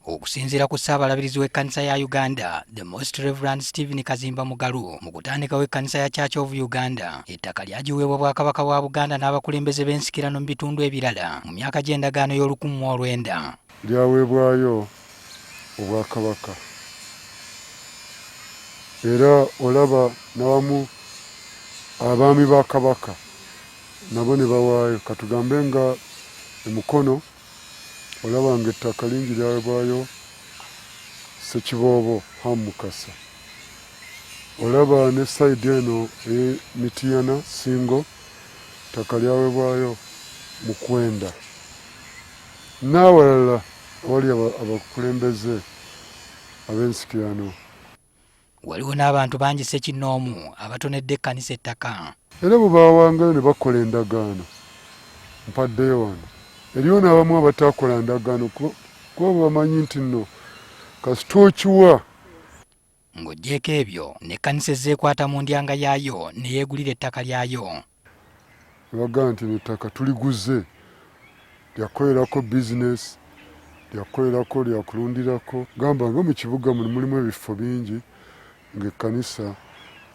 okusinziira ku ssaabalabirizi w'ekkanisa ya Uganda, the Most Reverend Stephen Kazimba Mugalu, mu kutandikawo ekkanisa ya Church of Uganda, ettaka lyagiweebwa Bwakabaka bwa Buganda n'abakulembeze b'ensikirano mu bitundu ebirala mu myaka gy'endagaano y'Olukumi lyaweebwayo Obwakabaka. Era olaba n'abamu abaami ba Kabaka nabo ne bawaayo. Katugambe nga emukono olaba nga ettaka lingi lyaweebwayo Ssekiboobo Hamukasa. Olaba ne sayidi eno Mitiyana Singo ettaka lyaweebwayo Mukwenda. N'awalala wali abakulembeze ab'ensikirano. Waliwo n'abantu bangi ssekinnoomu abatonedde ekkanisa ettaka. Era bwe bawangayo ne bakola endagaano, mpaddeyo wano. Eriyo n'abamu abataakola ndagaano kuba bamanyi nti nno kasita okiwa. Ng'oggyeko ebyo n'ekkanisa ezzeekwata mu ndyanga yaayo ne yeegulira ettaka lyayo. Baga nti ettaka tuliguze, lyakolerako bizinesi, lyakolerako, lyakulundirako. Gamba nga mu kibuga mulimu ebifo bingi ng'ekkanisa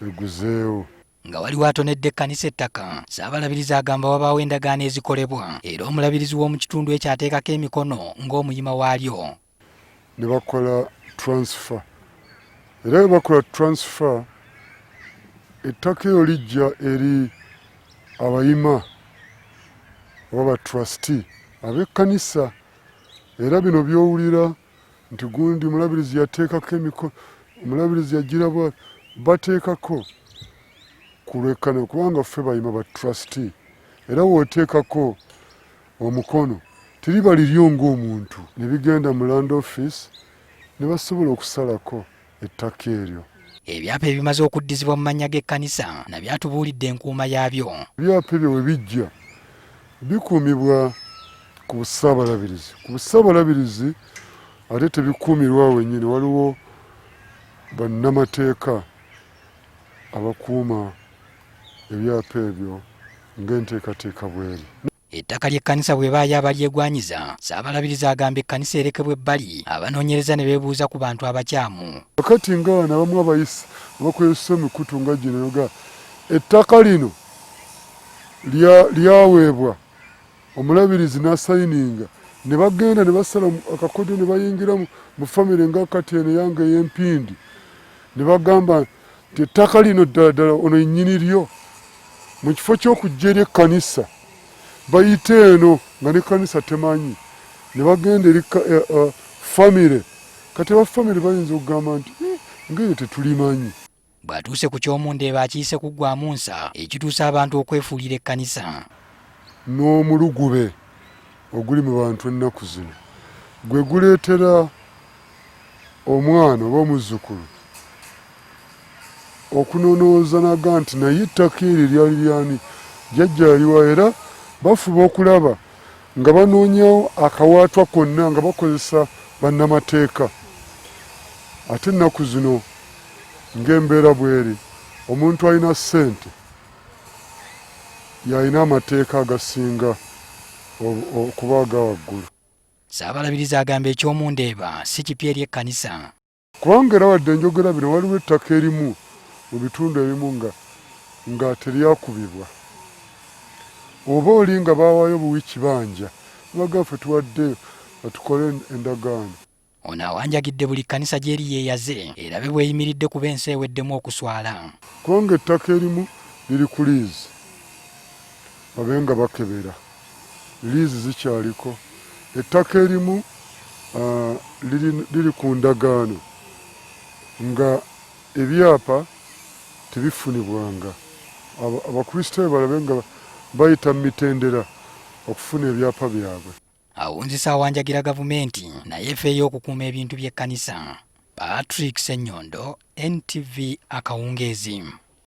eguzeewo. Nga waliwo atonedde ekkanisa ettaka, ssaabalabirizi agamba wabaawo endagaano ezikolebwa era omulabirizi w'omu kitundu ekyo ateekako emikono ng'omuyima waalyo. Ne bakola transfer. Era bwe bakola transfer, ettaka eryo lijja eri abayima oba batrustee ab'ekkanisa. Era bino by'owulira nti gundi mulabirizi yateekako emikono, omulabirizi yagira bateekako kulwekana kubanga ffe bayima ba trustee. Era w'oteekako omukono tiriba liryo ng'omuntu. Ne bigenda mu land office ne basobola okusalako ettaka eryo. Ebyapa ebimaze okuddizibwa mu mannya g'ekkanisa na byatubuulidde enkuuma yaabyo. Ebyapa ebyo we bijja bikuumibwa ku bussaabalabirizi. Ku bussaabalabirizi ate tebikuumirwa wennyini, waliwo bannamateeka abakuuma ebyapa ebyo ng'enteekateeka bw'eri. Ettaka ly'ekkanisa bwe baayo abalyegwanyiza, ssaabalabirizi agamba ekkanisa erekebwa ebbali abanoonyereza ne beebuuza ku bantu abakyamu. Kakati nga wano abamu abayisa abakozesa emikutu nga gino yoga ettaka lino lyaweebwa omulabirizi n'asayininga ne bagenda ne basala akakodyo ne bayingira mu famire nga kati eno yange ey'Empindi ne bagamba nti ettaka lino ddala ono ennyini lyo. Mu kifo ky'okujja eri ekkanisa bayite eno nga n'ekkanisa temanyi, ne bagenda eri famire. Kati abafamire bayinza okugamba nti ng'eyo tetulimanyi. Bw'atuuse ku ky'omundeeba akiyise kuggwaamu nsa ekituusa abantu okwefuulira ekkanisa. N'omulugube oguli mu bantu ennaku zino gwe guleetera omwana oba omuzzukulu okunonooza naga nti naye ettaka eryo lyali lyani, jjajja yaliwa. Era bafuba okulaba nga banoonyawo akawaatwa konna nga bakozesa bannamateeka. Ate ennaku zino ng'embeera bw'eri, omuntu alina ssente y'alina amateeka agasinga okuba aga waggulu. Ssaabalabirizi agamba ekyomundeeba si kipya eri ekkanisa. Kubanga era wadde njogera bino waliwo ettaka erimu mu bitundu ebimu nga teryakubibwa. Oba oli nga baawaayo buwi kibanja baga ffe tuwaddeyo batukole endagaano. Ono awanjagidde buli kkanisa gy'eri yeeyaze erabe bw'eyimiridde kuba ensi eweddemu okuswala. Kubanga ettaka erimu liri ku liizi babe nga bakebera. Liizi zikyaliko. Ettaka erimu liri ku ndagaano nga ebyapa tebifunibwanga. Abakristaayo balabe nga bayita mu mitendera okufuna ebyapa byabwe. Awunzisa awanjagira gavumenti naye efeeyo okukuuma ebintu by'ekkanisa. Patrick Ssenyondo, NTV Akawungeezi.